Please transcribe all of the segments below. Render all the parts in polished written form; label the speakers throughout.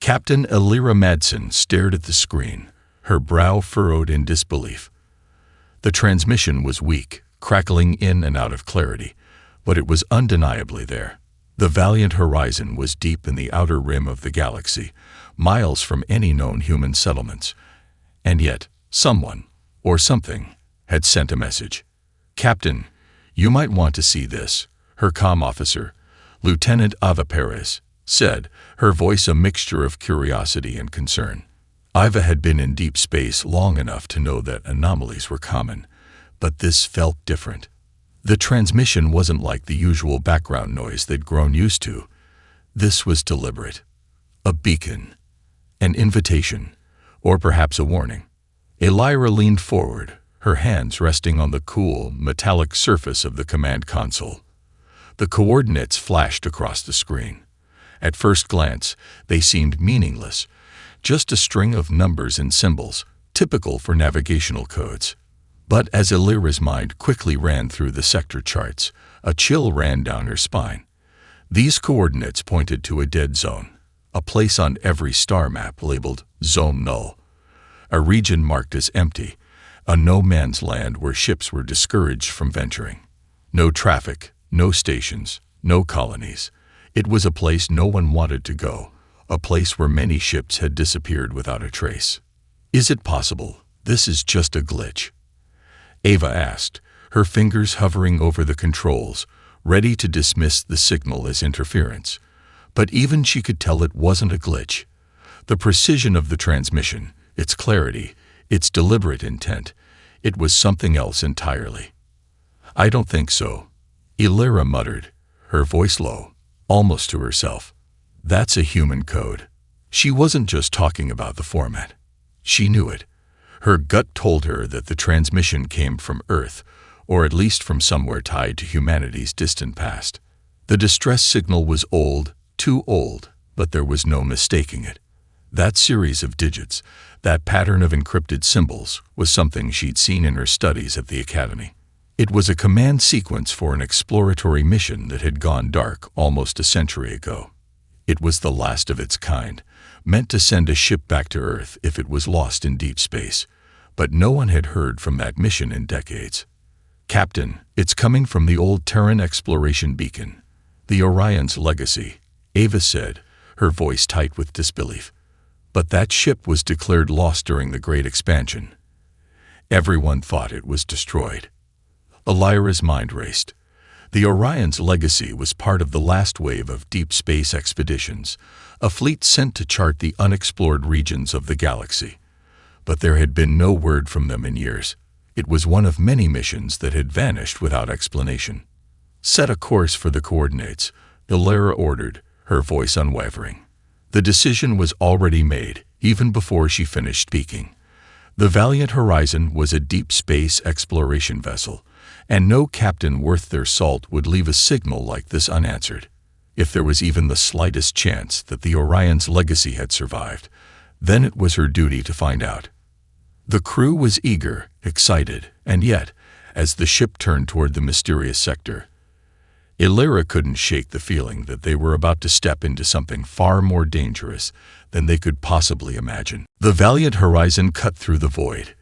Speaker 1: Captain Elira Madsen stared at the screen, her brow furrowed in disbelief. The transmission was weak, crackling in and out of clarity, but it was undeniably there. The Valiant Horizon was deep in the outer rim of the galaxy, miles from any known human settlements. And yet, someone, or something, had sent a message. "Captain, you might want to see this," her comm officer, Lieutenant Ava Perez, said, her voice a mixture of curiosity and concern. Iva had been in deep space long enough to know that anomalies were common, but this felt different. The transmission wasn't like the usual background noise they'd grown used to. This was deliberate. A beacon. An invitation. Or perhaps a warning. Elira leaned forward, her hands resting on the cool, metallic surface of the command console. The coordinates flashed across the screen. At first glance, they seemed meaningless, just a string of numbers and symbols, typical for navigational codes. But as Elira's mind quickly ran through the sector charts, a chill ran down her spine. These coordinates pointed to a dead zone, a place on every star map labeled Zone Null, a region marked as empty, a no-man's land where ships were discouraged from venturing. No traffic, no stations, no colonies. It was a place no one wanted to go, a place where many ships had disappeared without a trace. "Is it possible this is just a glitch?" Ava asked, her fingers hovering over the controls, ready to dismiss the signal as interference. But even she could tell it wasn't a glitch. The precision of the transmission, its clarity, its deliberate intent, it was something else entirely. "I don't think so," Elira muttered, her voice low, almost to herself. That's a human code. She wasn't just talking about the format. She knew it. Her gut told her that the transmission came from Earth, or at least from somewhere tied to humanity's distant past. The distress signal was old, too old, but there was no mistaking it. That series of digits, that pattern of encrypted symbols, was something she'd seen in her studies at the Academy. It was a command sequence for an exploratory mission that had gone dark almost a century ago. It was the last of its kind, meant to send a ship back to Earth if it was lost in deep space. But no one had heard from that mission in decades. "Captain, it's coming from the old Terran exploration beacon, the Orion's Legacy," Ava said, her voice tight with disbelief. "But that ship was declared lost during the Great Expansion. Everyone thought it was destroyed." Elira's mind raced. The Orion's Legacy was part of the last wave of deep space expeditions, a fleet sent to chart the unexplored regions of the galaxy. But there had been no word from them in years. It was one of many missions that had vanished without explanation. "Set a course for the coordinates," Elira ordered, her voice unwavering. The decision was already made, even before she finished speaking. The Valiant Horizon was a deep space exploration vessel, and no captain worth their salt would leave a signal like this unanswered. If there was even the slightest chance that the Orion's Legacy had survived, then it was her duty to find out. The crew was eager, excited, and yet, as the ship turned toward the mysterious sector, Elira couldn't shake the feeling that they were about to step into something far more dangerous than they could possibly imagine. The Valiant Horizon cut through the void,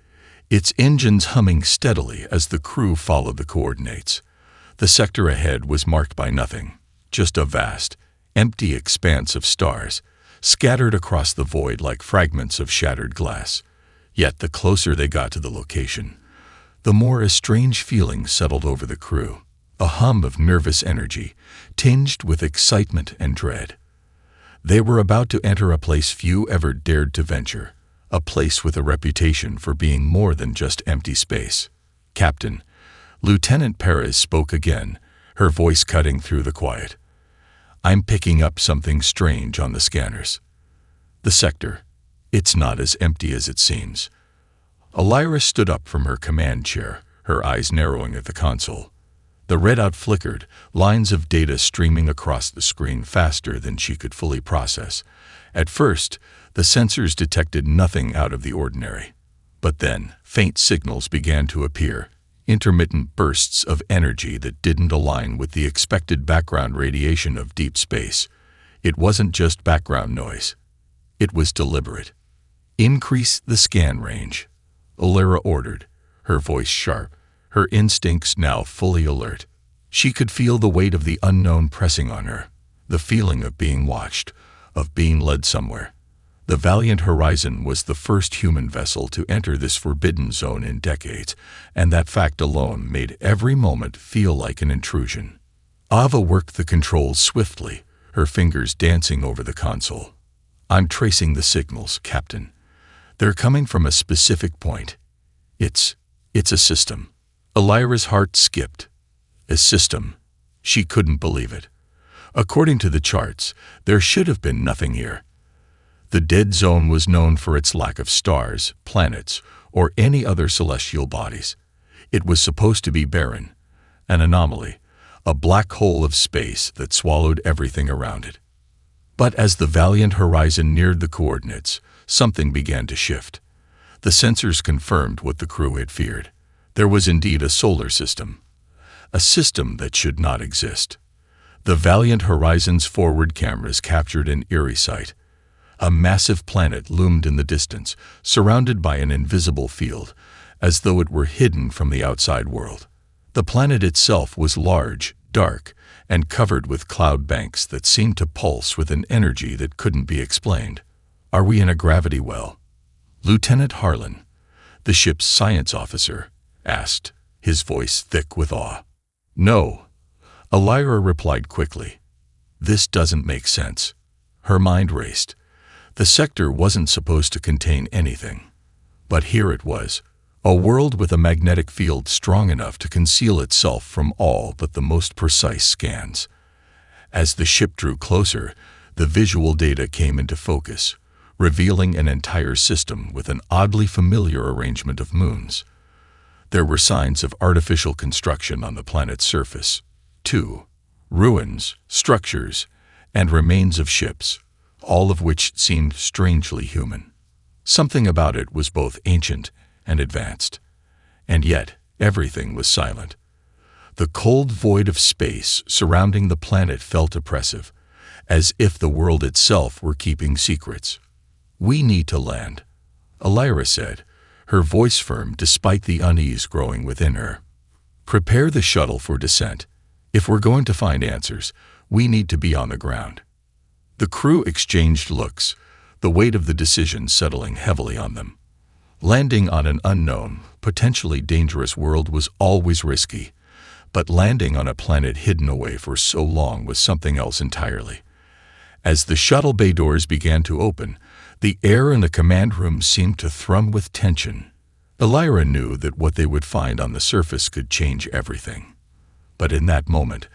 Speaker 1: its engines humming steadily as the crew followed the coordinates. The sector ahead was marked by nothing, just a vast, empty expanse of stars, scattered across the void like fragments of shattered glass. Yet the closer they got to the location, the more a strange feeling settled over the crew, a hum of nervous energy, tinged with excitement and dread. They were about to enter a place few ever dared to venture, a place with a reputation for being more than just empty space. "Captain," Lieutenant Perez spoke again, her voice cutting through the quiet. "I'm picking up something strange on the scanners. The sector, it's not as empty as it seems." Elira stood up from her command chair, her eyes narrowing at the console. The readout flickered, lines of data streaming across the screen faster than she could fully process. At first, the sensors detected nothing out of the ordinary. But then, faint signals began to appear, intermittent bursts of energy that didn't align with the expected background radiation of deep space. It wasn't just background noise. It was deliberate. "Increase the scan range," Alara ordered, her voice sharp, her instincts now fully alert. She could feel the weight of the unknown pressing on her, the feeling of being watched, of being led somewhere. The Valiant Horizon was the first human vessel to enter this forbidden zone in decades, and that fact alone made every moment feel like an intrusion. Ava worked the controls swiftly, her fingers dancing over the console. "I'm tracing the signals, Captain. They're coming from a specific point. It's a system." Alira's heart skipped. A system. She couldn't believe it. According to the charts, there should have been nothing here. The dead zone was known for its lack of stars, planets, or any other celestial bodies. It was supposed to be barren, an anomaly, a black hole of space that swallowed everything around it. But as the Valiant Horizon neared the coordinates, something began to shift. The sensors confirmed what the crew had feared. There was indeed a solar system. A system that should not exist. The Valiant Horizon's forward cameras captured an eerie sight. A massive planet loomed in the distance, surrounded by an invisible field, as though it were hidden from the outside world. The planet itself was large, dark, and covered with cloud banks that seemed to pulse with an energy that couldn't be explained. "Are we in a gravity well?" Lieutenant Harlan, the ship's science officer, asked, his voice thick with awe. "No," Alira replied quickly. "This doesn't make sense." Her mind raced. The sector wasn't supposed to contain anything. But here it was, a world with a magnetic field strong enough to conceal itself from all but the most precise scans. As the ship drew closer, the visual data came into focus, revealing an entire system with an oddly familiar arrangement of moons. There were signs of artificial construction on the planet's surface, too. Ruins, structures, and remains of ships, all of which seemed strangely human. Something about it was both ancient and advanced. And yet, everything was silent. The cold void of space surrounding the planet felt oppressive, as if the world itself were keeping secrets. "We need to land," Alira said, her voice firm despite the unease growing within her. "Prepare the shuttle for descent. If we're going to find answers, we need to be on the ground." The crew exchanged looks, the weight of the decision settling heavily on them. Landing on an unknown, potentially dangerous world was always risky, but landing on a planet hidden away for so long was something else entirely. As the shuttle bay doors began to open, the air in the command room seemed to thrum with tension. Alira knew that what they would find on the surface could change everything. But in that moment,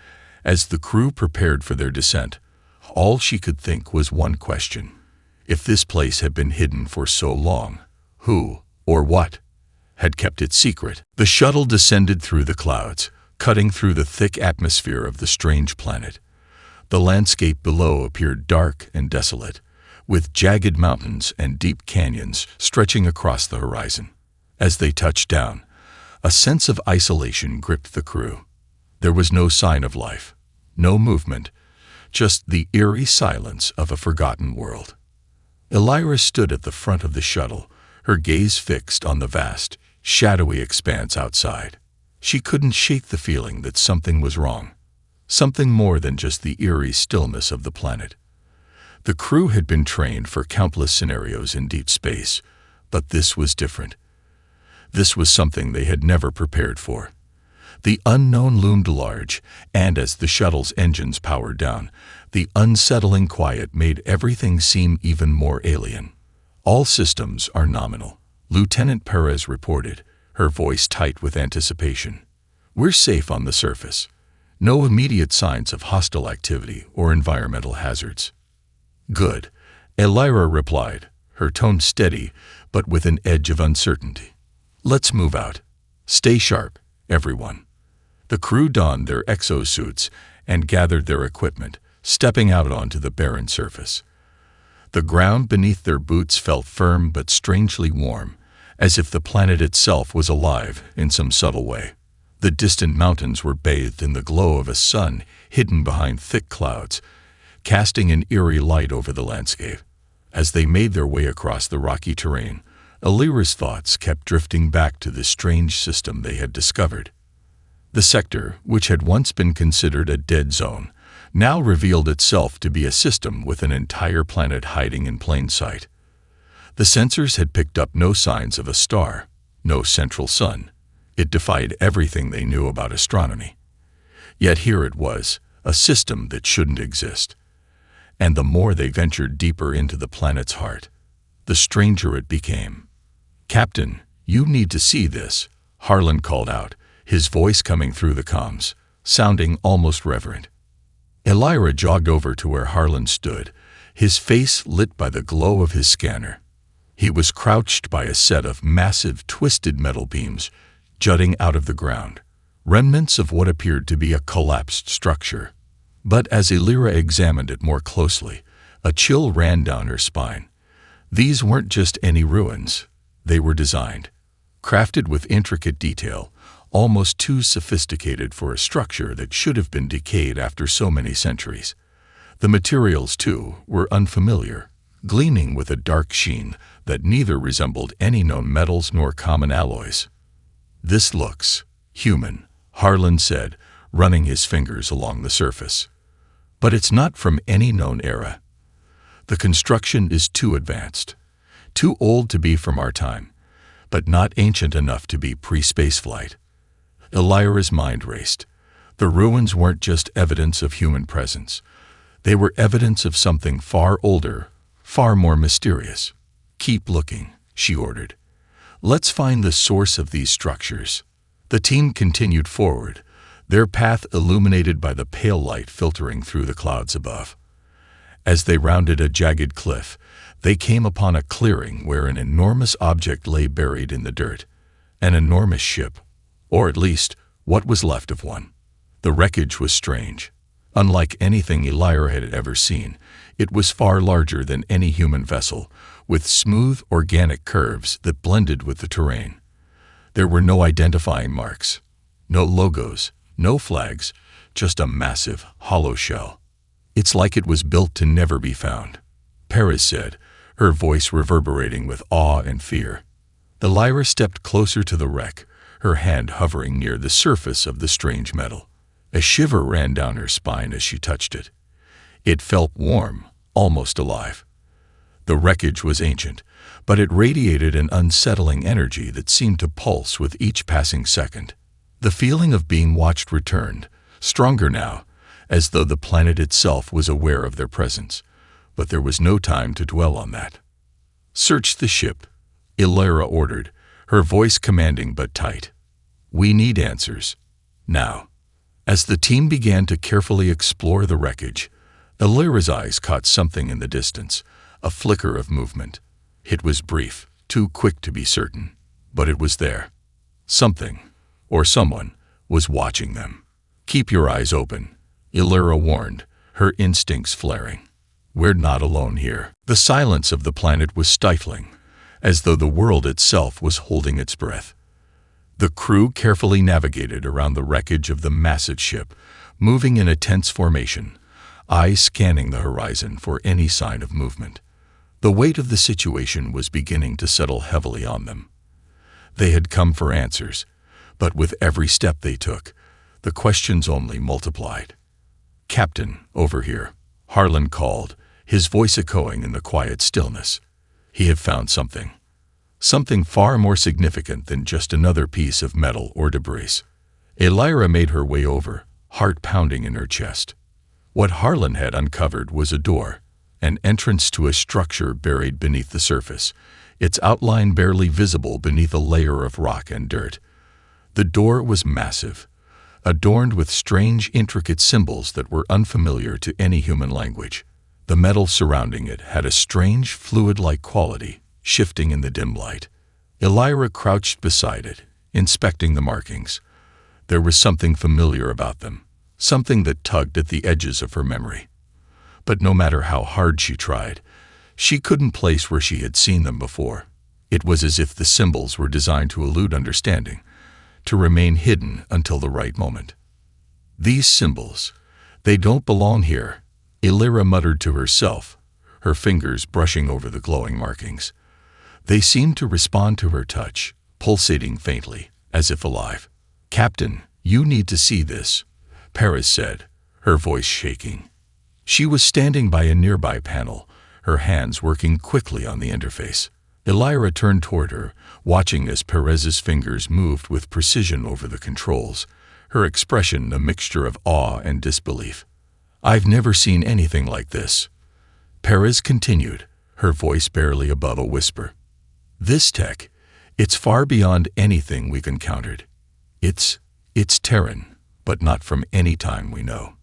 Speaker 1: as the crew prepared for their descent, all she could think was one question. If this place had been hidden for so long, who, or what, had kept it secret? The shuttle descended through the clouds, cutting through the thick atmosphere of the strange planet. The landscape below appeared dark and desolate, with jagged mountains and deep canyons stretching across the horizon. As they touched down, a sense of isolation gripped the crew. There was no sign of life, no movement, just the eerie silence of a forgotten world. Alira stood at the front of the shuttle, her gaze fixed on the vast, shadowy expanse outside. She couldn't shake the feeling that something was wrong, something more than just the eerie stillness of the planet. The crew had been trained for countless scenarios in deep space, but this was different. This was something they had never prepared for. The unknown loomed large, and as the shuttle's engines powered down, the unsettling quiet made everything seem even more alien. "All systems are nominal," Lieutenant Perez reported, her voice tight with anticipation. "We're safe on the surface. No immediate signs of hostile activity or environmental hazards." "Good," Alira replied, her tone steady but with an edge of uncertainty. "Let's move out. Stay sharp, everyone." The crew donned their exosuits and gathered their equipment, stepping out onto the barren surface. The ground beneath their boots felt firm but strangely warm, as if the planet itself was alive in some subtle way. The distant mountains were bathed in the glow of a sun hidden behind thick clouds, casting an eerie light over the landscape. As they made their way across the rocky terrain, Elira's thoughts kept drifting back to the strange system they had discovered. The sector, which had once been considered a dead zone, now revealed itself to be a system with an entire planet hiding in plain sight. The sensors had picked up no signs of a star, no central sun. It defied everything they knew about astronomy. Yet here it was, a system that shouldn't exist. And the more they ventured deeper into the planet's heart, the stranger it became. "Captain, you need to see this," Harlan called out, his voice coming through the comms, sounding almost reverent. Elira jogged over to where Harlan stood, his face lit by the glow of his scanner. He was crouched by a set of massive, twisted metal beams jutting out of the ground, remnants of what appeared to be a collapsed structure. But as Elira examined it more closely, a chill ran down her spine. These weren't just any ruins. They were designed, crafted with intricate detail, almost too sophisticated for a structure that should have been decayed after so many centuries. The materials, too, were unfamiliar, gleaming with a dark sheen that neither resembled any known metals nor common alloys. "This looks human," Harlan said, running his fingers along the surface. "But it's not from any known era. The construction is too advanced, too old to be from our time, but not ancient enough to be pre-spaceflight." Elira's mind raced. The ruins weren't just evidence of human presence. They were evidence of something far older, far more mysterious. "Keep looking," she ordered. "Let's find the source of these structures." The team continued forward, their path illuminated by the pale light filtering through the clouds above. As they rounded a jagged cliff, they came upon a clearing where an enormous object lay buried in the dirt. An enormous ship, or at least what was left of one. The wreckage was strange. Unlike anything Elira had ever seen, it was far larger than any human vessel, with smooth, organic curves that blended with the terrain. There were no identifying marks, no logos, no flags, just a massive, hollow shell. "It's like it was built to never be found," Perez said, her voice reverberating with awe and fear. Elira stepped closer to the wreck, her hand hovering near the surface of the strange metal. A shiver ran down her spine as she touched it. It felt warm, almost alive. The wreckage was ancient, but it radiated an unsettling energy that seemed to pulse with each passing second. The feeling of being watched returned, stronger now, as though the planet itself was aware of their presence. But there was no time to dwell on that. "Search the ship," Elira ordered, her voice commanding but tight. "We need answers. Now." As the team began to carefully explore the wreckage, Elira's eyes caught something in the distance, a flicker of movement. It was brief, too quick to be certain, but it was there. Something, or someone, was watching them. "Keep your eyes open," Elira warned, her instincts flaring. "We're not alone here." The silence of the planet was stifling, as though the world itself was holding its breath. The crew carefully navigated around the wreckage of the massive ship, moving in a tense formation, eyes scanning the horizon for any sign of movement. The weight of the situation was beginning to settle heavily on them. They had come for answers, but with every step they took, the questions only multiplied. "Captain, over here," Harlan called, his voice echoing in the quiet stillness. He had found something. Something far more significant than just another piece of metal or debris. Elira made her way over, heart pounding in her chest. What Harlan had uncovered was a door, an entrance to a structure buried beneath the surface, its outline barely visible beneath a layer of rock and dirt. The door was massive, adorned with strange, intricate symbols that were unfamiliar to any human language. The metal surrounding it had a strange, fluid-like quality, shifting in the dim light. Elira crouched beside it, inspecting the markings. There was something familiar about them, something that tugged at the edges of her memory. But no matter how hard she tried, she couldn't place where she had seen them before. It was as if the symbols were designed to elude understanding, to remain hidden until the right moment. "These symbols, they don't belong here," Elira muttered to herself, her fingers brushing over the glowing markings. They seemed to respond to her touch, pulsating faintly, as if alive. "Captain, you need to see this," Perez said, her voice shaking. She was standing by a nearby panel, her hands working quickly on the interface. Elira turned toward her, watching as Perez's fingers moved with precision over the controls, her expression a mixture of awe and disbelief. "I've never seen anything like this," Perez continued, her voice barely above a whisper. "This tech, it's far beyond anything we've encountered. It's Terran, but not from any time we know.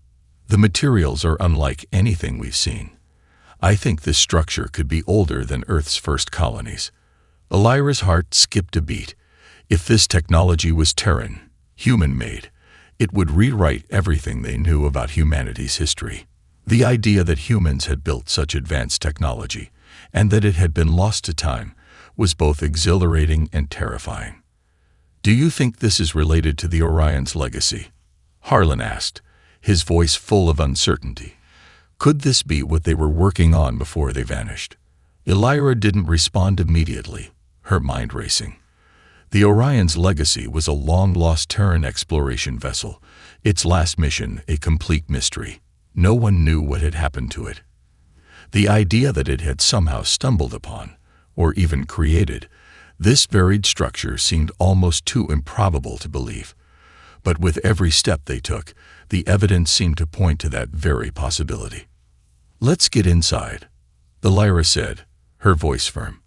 Speaker 1: The materials are unlike anything we've seen. I think this structure could be older than Earth's first colonies." Elira's heart skipped a beat. If this technology was Terran, human-made, it would rewrite everything they knew about humanity's history. The idea that humans had built such advanced technology, and that it had been lost to time, was both exhilarating and terrifying. "Do you think this is related to the Orion's legacy?" Harlan asked, his voice full of uncertainty. Could this be what they were working on before they vanished? Elira didn't respond immediately, her mind racing. The Orion's legacy was a long-lost Terran exploration vessel, its last mission a complete mystery. No one knew what had happened to it. The idea that it had somehow stumbled upon, or even created, this buried structure seemed almost too improbable to believe. But with every step they took, the evidence seemed to point to that very possibility. "Let's get inside," Elira said, her voice firm.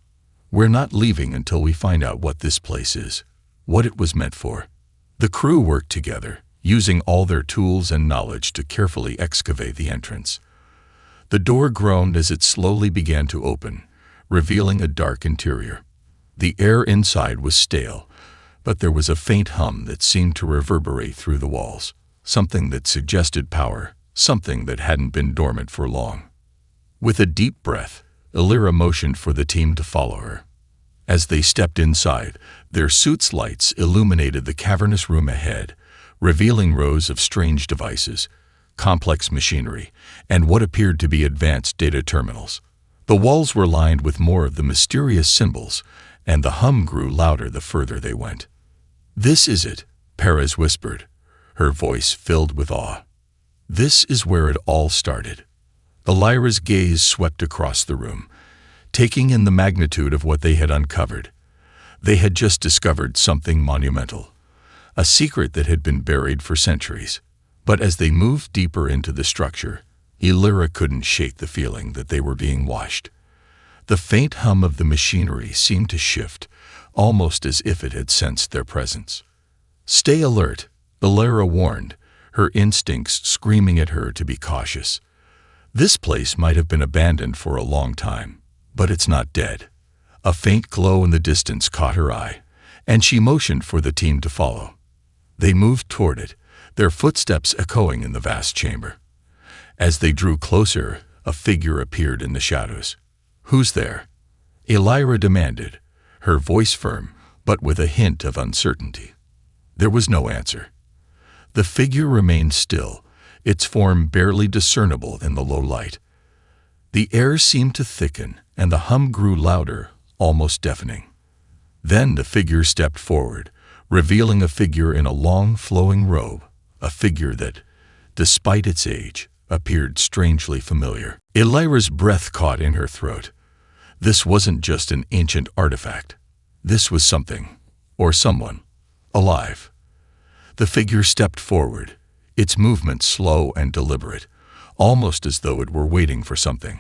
Speaker 1: "We're not leaving until we find out what this place is, what it was meant for." The crew worked together, using all their tools and knowledge to carefully excavate the entrance. The door groaned as it slowly began to open, revealing a dark interior. The air inside was stale, but there was a faint hum that seemed to reverberate through the walls, something that suggested power, something that hadn't been dormant for long. With a deep breath, Elira motioned for the team to follow her. As they stepped inside, their suits' lights illuminated the cavernous room ahead, revealing rows of strange devices, complex machinery, and what appeared to be advanced data terminals. The walls were lined with more of the mysterious symbols, and the hum grew louder the further they went. "This is it," Perez whispered, her voice filled with awe. "This is where it all started." Elira's gaze swept across the room, taking in the magnitude of what they had uncovered. They had just discovered something monumental, a secret that had been buried for centuries. But as they moved deeper into the structure, Elira couldn't shake the feeling that they were being watched. The faint hum of the machinery seemed to shift, almost as if it had sensed their presence. "Stay alert," Elira warned, her instincts screaming at her to be cautious. This place might have been abandoned for a long time, but it's not dead. A faint glow in the distance caught her eye, and she motioned for the team to follow. They moved toward it, their footsteps echoing in the vast chamber. As they drew closer, a figure appeared in the shadows. "Who's there?" Elira demanded, her voice firm, but with a hint of uncertainty. There was no answer. The figure remained still, its form barely discernible in the low light. The air seemed to thicken, and the hum grew louder, almost deafening. Then the figure stepped forward, revealing a figure in a long, flowing robe, a figure that, despite its age, appeared strangely familiar. Elira's breath caught in her throat. This wasn't just an ancient artifact. This was something, or someone, alive. The figure stepped forward, its movement slow and deliberate, almost as though it were waiting for something.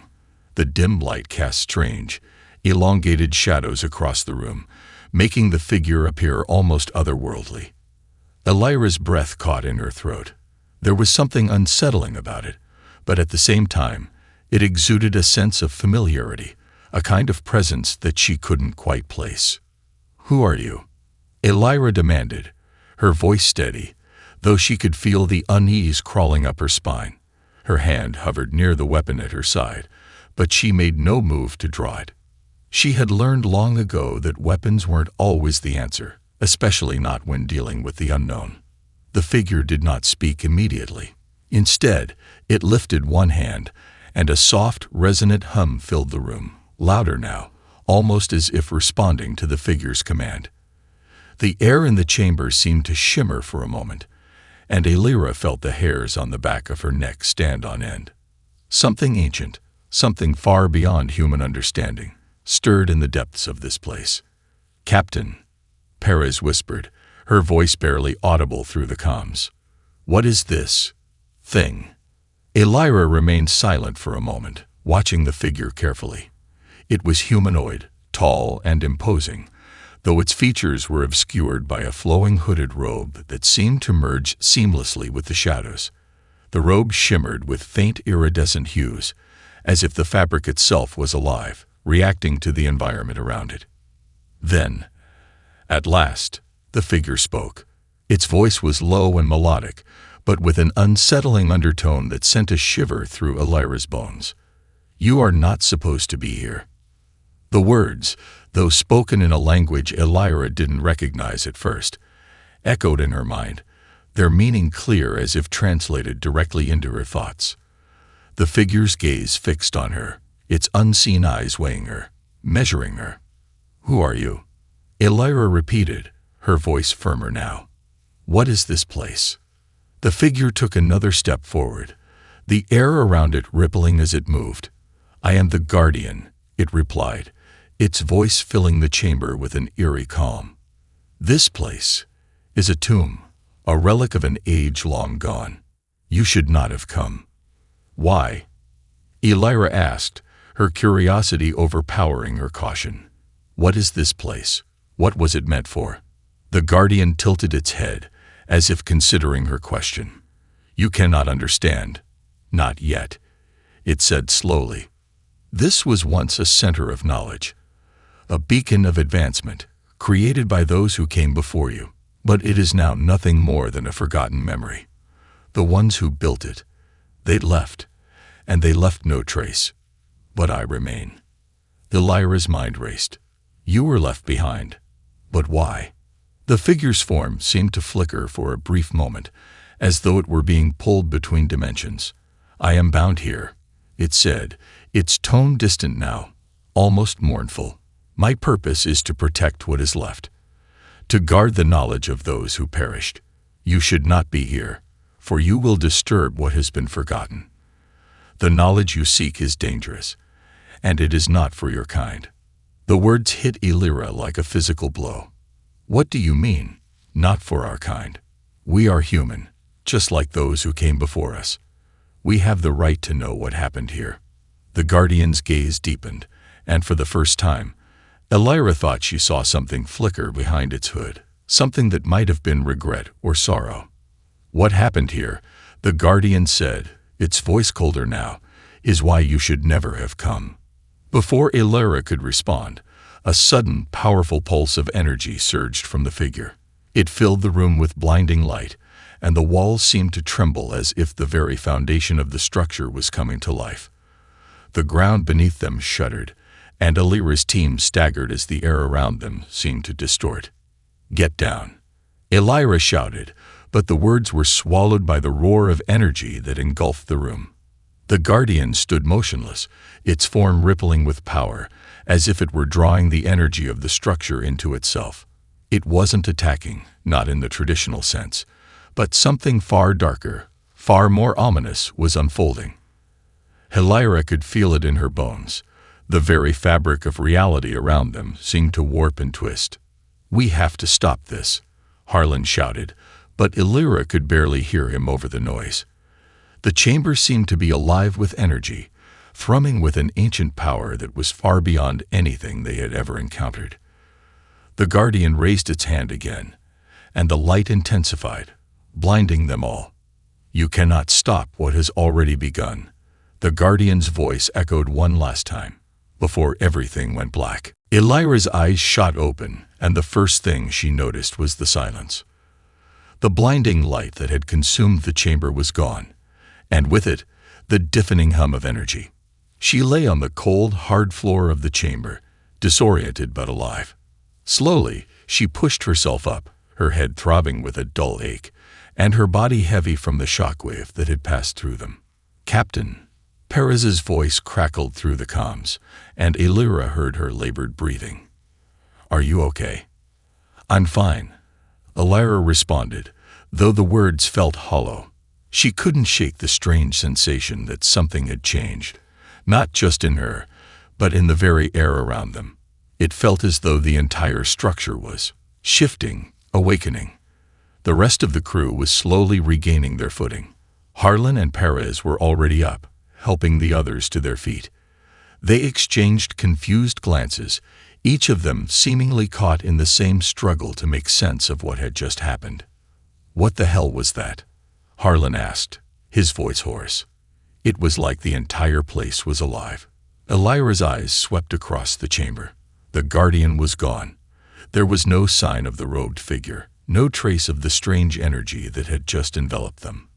Speaker 1: The dim light cast strange, elongated shadows across the room, making the figure appear almost otherworldly. Elira's breath caught in her throat. There was something unsettling about it, but at the same time, it exuded a sense of familiarity, a kind of presence that she couldn't quite place. "Who are you?" Elira demanded, her voice steady, though she could feel the unease crawling up her spine. Her hand hovered near the weapon at her side, but she made no move to draw it. She had learned long ago that weapons weren't always the answer, especially not when dealing with the unknown. The figure did not speak immediately. Instead, it lifted one hand, and a soft, resonant hum filled the room, louder now, almost as if responding to the figure's command. The air in the chamber seemed to shimmer for a moment, and Alira felt the hairs on the back of her neck stand on end. Something ancient, something far beyond human understanding, stirred in the depths of this place. "Captain," Perez whispered, her voice barely audible through the comms. "What is this thing?" Alira remained silent for a moment, watching the figure carefully. It was humanoid, tall and imposing, though its features were obscured by a flowing hooded robe that seemed to merge seamlessly with the shadows. The robe shimmered with faint iridescent hues, as if the fabric itself was alive, reacting to the environment around it. Then, at last, the figure spoke. Its voice was low and melodic, but with an unsettling undertone that sent a shiver through Alira's bones. "You are not supposed to be here." The words, though spoken in a language Alira didn't recognize at first, echoed in her mind, their meaning clear as if translated directly into her thoughts. The figure's gaze fixed on her, its unseen eyes weighing her, measuring her. "Who are you?" Alira repeated, her voice firmer now. "What is this place?" The figure took another step forward, the air around it rippling as it moved. "I am the Guardian," it replied, its voice filling the chamber with an eerie calm. "This place is a tomb, a relic of an age long gone. You should not have come." "Why?" Alira asked, her curiosity overpowering her caution. "What is this place? What was it meant for?" The Guardian tilted its head, as if considering her question. "You cannot understand. Not yet," it said slowly. "This was once a center of knowledge, a beacon of advancement, created by those who came before you, but it is now nothing more than a forgotten memory. The ones who built it, they left, and they left no trace. But I remain." Alira's mind raced. "You were left behind. But why?" The figure's form seemed to flicker for a brief moment, as though it were being pulled between dimensions. "I am bound here," it said, its tone distant now, almost mournful. "My purpose is to protect what is left, to guard the knowledge of those who perished. You should not be here, for you will disturb what has been forgotten. The knowledge you seek is dangerous, and it is not for your kind." The words hit Alira like a physical blow. "What do you mean, not for our kind? We are human, just like those who came before us. We have the right to know what happened here." The Guardian's gaze deepened, and for the first time, Alira thought she saw something flicker behind its hood, something that might have been regret or sorrow. "What happened here," the Guardian said, its voice colder now, "is why you should never have come." Before Alira could respond, a sudden, powerful pulse of energy surged from the figure. It filled the room with blinding light, and the walls seemed to tremble as if the very foundation of the structure was coming to life. The ground beneath them shuddered, and Alira's team staggered as the air around them seemed to distort. "Get down," Alira shouted, but the words were swallowed by the roar of energy that engulfed the room. The Guardian stood motionless, its form rippling with power, as if it were drawing the energy of the structure into itself. It wasn't attacking, not in the traditional sense, but something far darker, far more ominous was unfolding. Alira could feel it in her bones. The very fabric of reality around them seemed to warp and twist. "We have to stop this," Harlan shouted, but Alira could barely hear him over the noise. The chamber seemed to be alive with energy, thrumming with an ancient power that was far beyond anything they had ever encountered. The Guardian raised its hand again, and the light intensified, blinding them all. "You cannot stop what has already begun," the Guardian's voice echoed one last time, before everything went black. Alira's eyes shot open, and the first thing she noticed was the silence. The blinding light that had consumed the chamber was gone, and with it, the deafening hum of energy. She lay on the cold, hard floor of the chamber, disoriented but alive. Slowly, she pushed herself up, her head throbbing with a dull ache, and her body heavy from the shockwave that had passed through them. "Captain," Perez's voice crackled through the comms, and Elira heard her labored breathing. "Are you okay?" "I'm fine," Elira responded, though the words felt hollow. She couldn't shake the strange sensation that something had changed, not just in her, but in the very air around them. It felt as though the entire structure was shifting, awakening. The rest of the crew was slowly regaining their footing. Harlan and Perez were already up, helping the others to their feet. They exchanged confused glances, each of them seemingly caught in the same struggle to make sense of what had just happened. "What the hell was that?" Harlan asked, his voice hoarse. It was like the entire place was alive. Elira's eyes swept across the chamber. The Guardian was gone. There was no sign of the robed figure, no trace of the strange energy that had just enveloped them.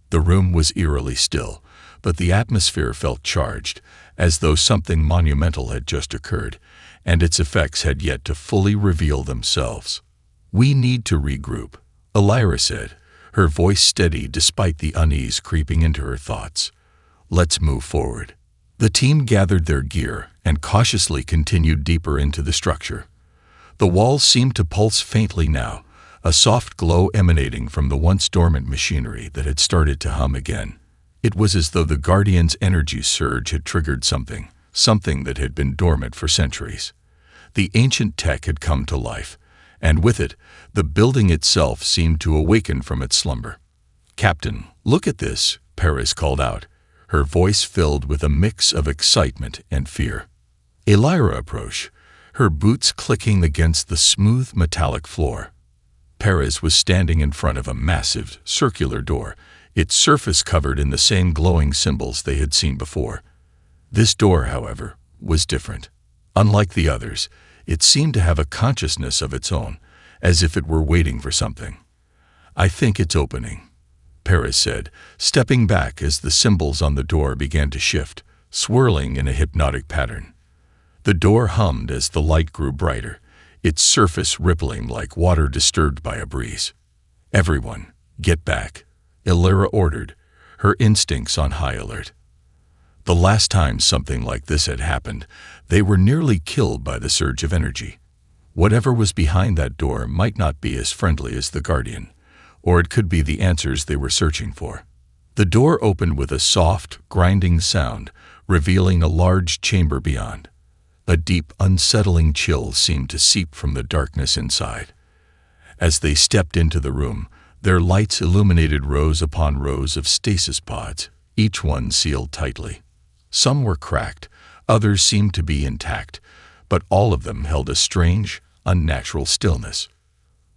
Speaker 1: The room was eerily still, but the atmosphere felt charged, as though something monumental had just occurred, and its effects had yet to fully reveal themselves. "We need to regroup," Elira said, her voice steady despite the unease creeping into her thoughts. "Let's move forward." The team gathered their gear and cautiously continued deeper into the structure. The walls seemed to pulse faintly now, a soft glow emanating from the once dormant machinery that had started to hum again. It was as though the Guardian's energy surge had triggered something that had been dormant for centuries. The ancient tech had come to life, and with it, the building itself seemed to awaken from its slumber. "Captain, look at this," Perez called out, her voice filled with a mix of excitement and fear. Elira approached, her boots clicking against the smooth metallic floor. Perez was standing in front of a massive, circular door, its surface covered in the same glowing symbols they had seen before. This door, however, was different. Unlike the others, it seemed to have a consciousness of its own, as if it were waiting for something. "I think it's opening," Perez said, stepping back as the symbols on the door began to shift, swirling in a hypnotic pattern. The door hummed as the light grew brighter, its surface rippling like water disturbed by a breeze. "Everyone, get back," Elira ordered, her instincts on high alert. The last time something like this had happened, they were nearly killed by the surge of energy. Whatever was behind that door might not be as friendly as the Guardian, or it could be the answers they were searching for. The door opened with a soft, grinding sound, revealing a large chamber beyond. A deep, unsettling chill seemed to seep from the darkness inside. As they stepped into the room, their lights illuminated rows upon rows of stasis pods, each one sealed tightly. Some were cracked, others seemed to be intact, but all of them held a strange, unnatural stillness.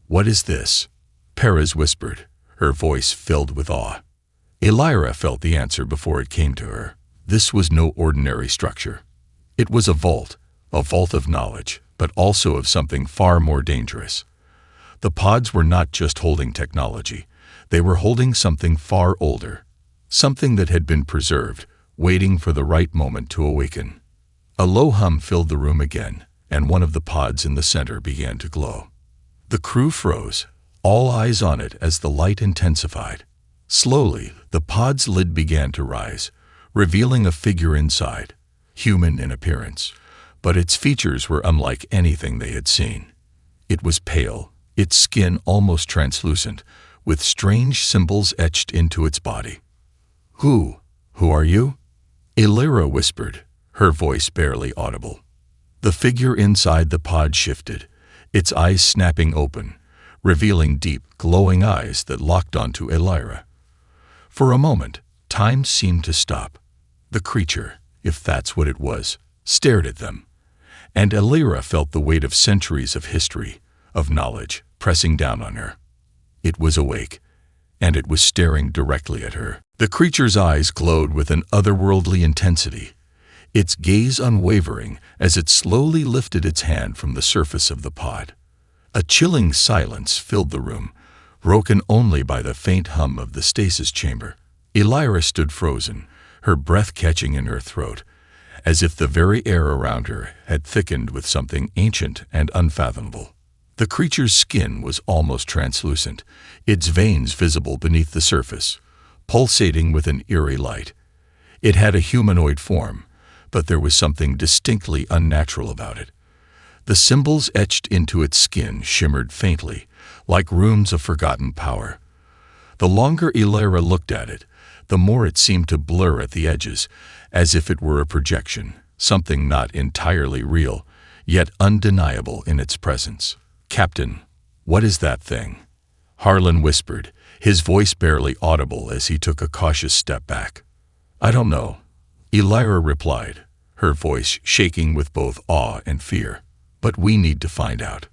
Speaker 1: "What is this?" Perez whispered, her voice filled with awe. Elira felt the answer before it came to her. This was no ordinary structure. It was a vault of knowledge, but also of something far more dangerous. The pods were not just holding technology, they were holding something far older, something that had been preserved, waiting for the right moment to awaken. A low hum filled the room again, and one of the pods in the center began to glow. The crew froze, all eyes on it as the light intensified. Slowly, the pod's lid began to rise, revealing a figure inside, human in appearance, but its features were unlike anything they had seen. It was pale, its skin almost translucent, with strange symbols etched into its body. Who are you?" Elira whispered, her voice barely audible. The figure inside the pod shifted, its eyes snapping open, revealing deep, glowing eyes that locked onto Elira. For a moment, time seemed to stop. The creature, if that's what it was, stared at them, and Elira felt the weight of centuries of history, of knowledge, pressing down on her. It was awake, and it was staring directly at her. The creature's eyes glowed with an otherworldly intensity, its gaze unwavering as it slowly lifted its hand from the surface of the pod. A chilling silence filled the room, broken only by the faint hum of the stasis chamber. Elira stood frozen, her breath catching in her throat, as if the very air around her had thickened with something ancient and unfathomable. The creature's skin was almost translucent, its veins visible beneath the surface, pulsating with an eerie light. It had a humanoid form, but there was something distinctly unnatural about it. The symbols etched into its skin shimmered faintly, like runes of forgotten power. The longer Elira looked at it, the more it seemed to blur at the edges, as if it were a projection, something not entirely real, yet undeniable in its presence. "Captain, what is that thing?" Harlan whispered, his voice barely audible as he took a cautious step back. "I don't know," Elira replied, her voice shaking with both awe and fear. "But we need to find out."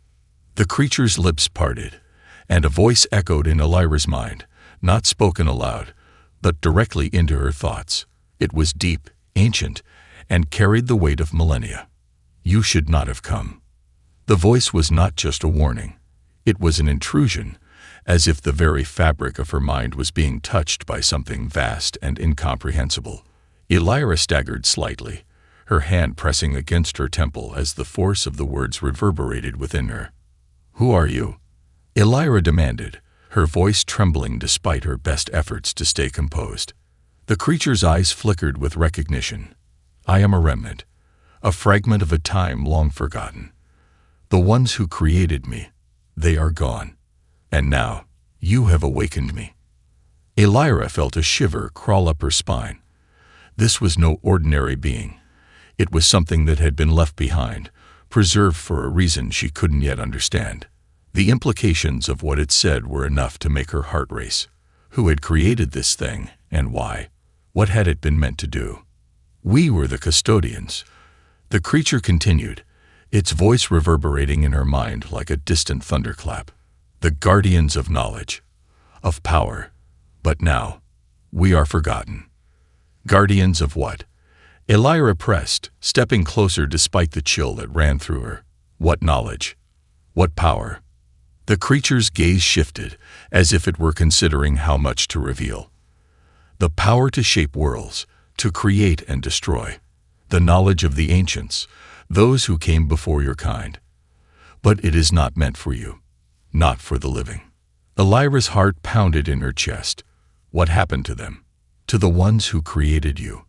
Speaker 1: The creature's lips parted, and a voice echoed in Elira's mind, not spoken aloud, but directly into her thoughts. It was deep, ancient, and carried the weight of millennia. "You should not have come." The voice was not just a warning. It was an intrusion, as if the very fabric of her mind was being touched by something vast and incomprehensible. Elira staggered slightly, her hand pressing against her temple as the force of the words reverberated within her. "Who are you?" Elira demanded, her voice trembling despite her best efforts to stay composed. The creature's eyes flickered with recognition. "I am a remnant, a fragment of a time long forgotten. The ones who created me, they are gone. And now, you have awakened me." Elira felt a shiver crawl up her spine. This was no ordinary being. It was something that had been left behind, preserved for a reason she couldn't yet understand. The implications of what it said were enough to make her heart race. Who had created this thing, and why? What had it been meant to do? "We were the custodians," the creature continued, its voice reverberating in her mind like a distant thunderclap. "The guardians of knowledge, of power. But now, we are forgotten." "Guardians of what?" Elira pressed, stepping closer despite the chill that ran through her. "What knowledge? What power?" The creature's gaze shifted, as if it were considering how much to reveal. "The power to shape worlds, to create and destroy. The knowledge of the ancients, those who came before your kind. But it is not meant for you, not for the living." Elira's heart pounded in her chest. What happened to them? To the ones who created you?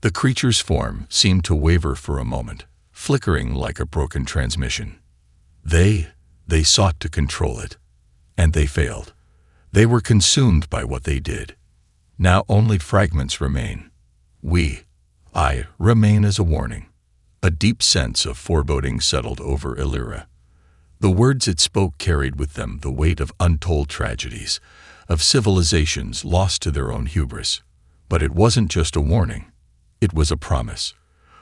Speaker 1: The creature's form seemed to waver for a moment, flickering like a broken transmission. They sought to control it, and they failed. They were consumed by what they did. Now only fragments remain. I remain as a warning. A deep sense of foreboding settled over Elira. The words it spoke carried with them the weight of untold tragedies, of civilizations lost to their own hubris. But it wasn't just a warning. It was a promise.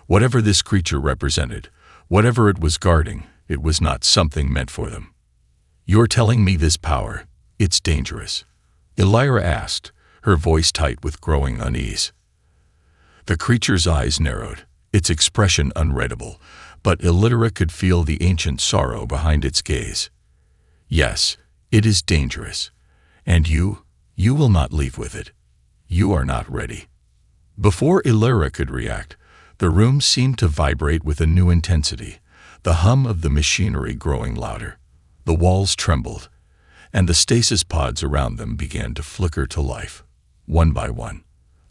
Speaker 1: Whatever this creature represented, whatever it was guarding, it was not something meant for them. "You're telling me this power, it's dangerous?" Elira asked, her voice tight with growing unease. The creature's eyes narrowed, its expression unreadable, but Elira could feel the ancient sorrow behind its gaze. "Yes, it is dangerous. And you will not leave with it. You are not ready." Before Elira could react, the room seemed to vibrate with a new intensity, the hum of the machinery growing louder. The walls trembled, and the stasis pods around them began to flicker to life, one by one.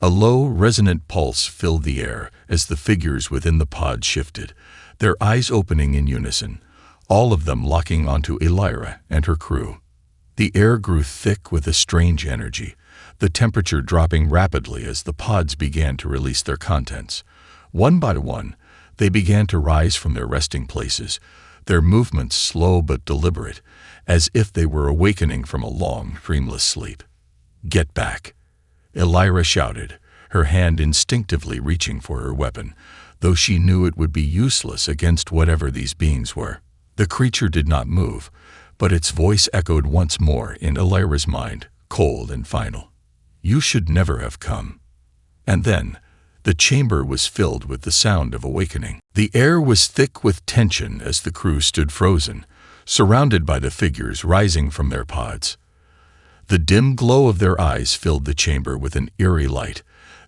Speaker 1: A low, resonant pulse filled the air as the figures within the pod shifted, their eyes opening in unison, all of them locking onto Elira and her crew. The air grew thick with a strange energy, the temperature dropping rapidly as the pods began to release their contents. One by one, they began to rise from their resting places, their movements slow but deliberate, as if they were awakening from a long, dreamless sleep. "Get back," Elira shouted, her hand instinctively reaching for her weapon, though she knew it would be useless against whatever these beings were. The creature did not move, but its voice echoed once more in Elira's mind, cold and final. "You should never have come." And then, the chamber was filled with the sound of awakening. The air was thick with tension as the crew stood frozen, surrounded by the figures rising from their pods. The dim glow of their eyes filled the chamber with an eerie light,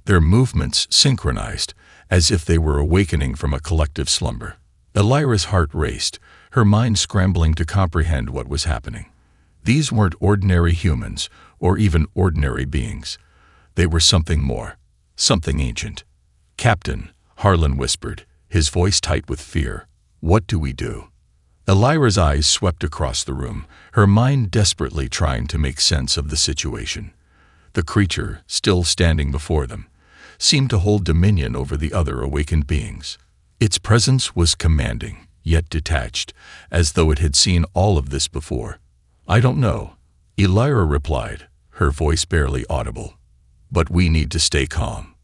Speaker 1: their movements synchronized, as if they were awakening from a collective slumber. Elira's heart raced, her mind scrambling to comprehend what was happening. These weren't ordinary humans, or even ordinary beings. They were something more, something ancient. "Captain," Harlan whispered, his voice tight with fear. "What do we do?" Elira's eyes swept across the room, her mind desperately trying to make sense of the situation. The creature, still standing before them, seemed to hold dominion over the other awakened beings. Its presence was commanding, yet detached, as though it had seen all of this before. "I don't know," Elira replied, her voice barely audible. "But we need to stay calm."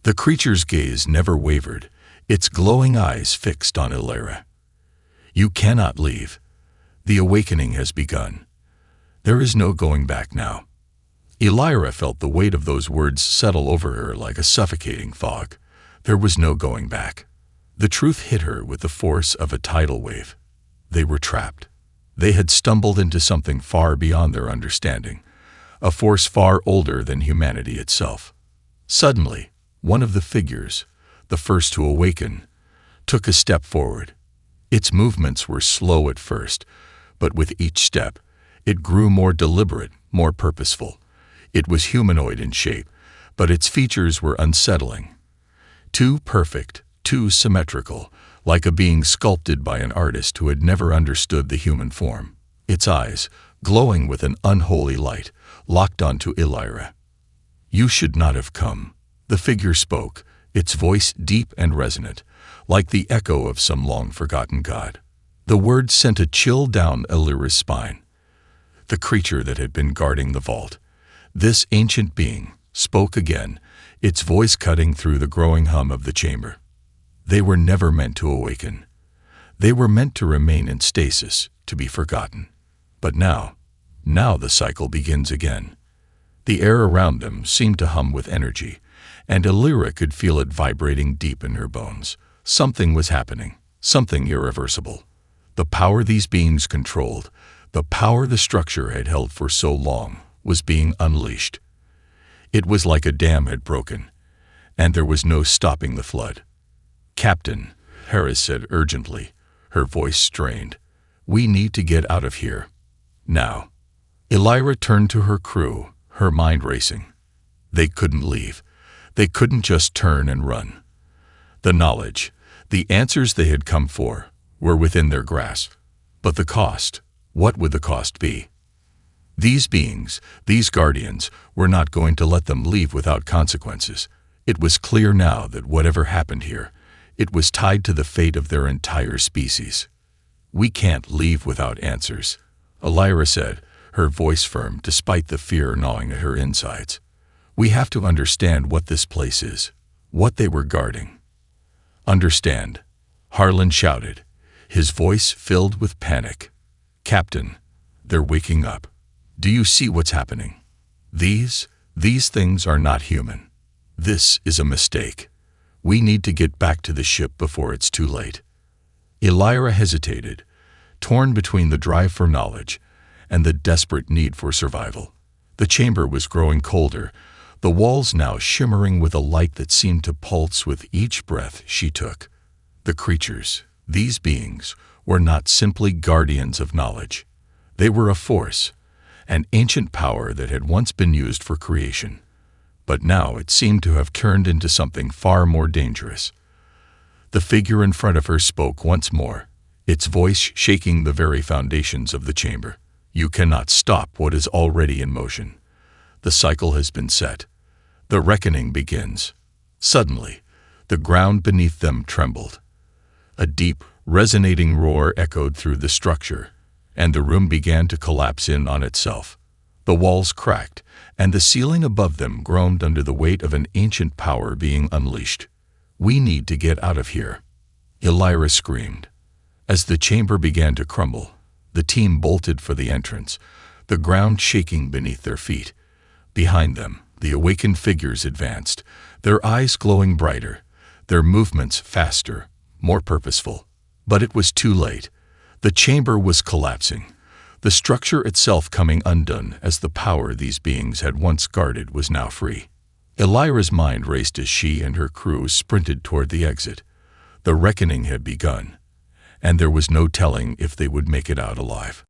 Speaker 1: The creature's gaze never wavered, its glowing eyes fixed on Elira. "You cannot leave. The awakening has begun. There is no going back now." Elira felt the weight of those words settle over her like a suffocating fog. There was no going back. The truth hit her with the force of a tidal wave. They were trapped. They had stumbled into something far beyond their understanding, a force far older than humanity itself. Suddenly, one of the figures, the first to awaken, took a step forward. Its movements were slow at first, but with each step, it grew more deliberate, more purposeful. It was humanoid in shape, but its features were unsettling. Too perfect, too symmetrical, like a being sculpted by an artist who had never understood the human form. Its eyes, glowing with an unholy light, locked onto Elira. "You should not have come," the figure spoke, its voice deep and resonant, like the echo of some long-forgotten god. The words sent a chill down Elira's spine. The creature that had been guarding the vault, this ancient being, spoke again, its voice cutting through the growing hum of the chamber. They were never meant to awaken. They were meant to remain in stasis, to be forgotten. But now the cycle begins again. The air around them seemed to hum with energy, and Elira could feel it vibrating deep in her bones. Something was happening, something irreversible. The power these beings controlled, the power the structure had held for so long, was being unleashed. It was like a dam had broken, and there was no stopping the flood. "Captain," Harris said urgently, her voice strained, "we need to get out of here. Now." Elira turned to her crew, her mind racing. They couldn't leave. They couldn't just turn and run. The knowledge, the answers they had come for, were within their grasp. But the cost, what would the cost be? These beings, these guardians, were not going to let them leave without consequences. It was clear now that whatever happened here, it was tied to the fate of their entire species. "We can't leave without answers," Elira said, her voice firm despite the fear gnawing at her insides. "We have to understand what this place is, what they were guarding." "Understand," Harlan shouted, his voice filled with panic. "Captain, they're waking up. Do you see what's happening? These things are not human. This is a mistake. We need to get back to the ship before it's too late." Elira hesitated, torn between the drive for knowledge and the desperate need for survival. The chamber was growing colder, the walls now shimmering with a light that seemed to pulse with each breath she took. The creatures, these beings, were not simply guardians of knowledge. They were a force, an ancient power that had once been used for creation. But now it seemed to have turned into something far more dangerous. The figure in front of her spoke once more, its voice shaking the very foundations of the chamber. "You cannot stop what is already in motion. The cycle has been set. The reckoning begins." Suddenly, the ground beneath them trembled. A deep, resonating roar echoed through the structure, and the room began to collapse in on itself. The walls cracked, and the ceiling above them groaned under the weight of an ancient power being unleashed. "We need to get out of here," Elira screamed. As the chamber began to crumble, the team bolted for the entrance, the ground shaking beneath their feet. Behind them, the awakened figures advanced, their eyes glowing brighter, their movements faster, more purposeful. But it was too late. The chamber was collapsing, the structure itself coming undone as the power these beings had once guarded was now free. Elira's mind raced as she and her crew sprinted toward the exit. The reckoning had begun, and there was no telling if they would make it out alive.